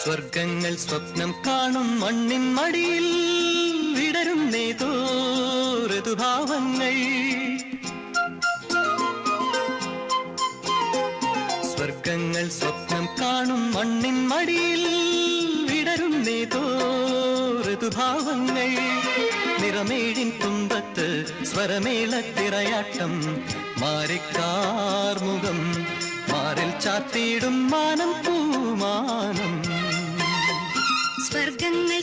സ്വർഗങ്ങൾ സ്വപ്നം കാണും മണ്ണിൻ മടിയിൽ വിടരുന്നേതോ ഋതുഭാവങ്ങൾ. സ്വർഗങ്ങൾ സ്വപ്നം കാണും മണ്ണിൻ മടിയിൽ വിടരുന്നേതോ ഋതുഭാവങ്ങൾ. നിറമേഴിൻ തുമ്പത്ത് സ്വരമേളത്തിറയാട്ടം മാറിക്കാർമുഖം മാറിൽ ചാത്തിയിടും മാനം പൂമാനം. സ്വർഗങ്ങൾ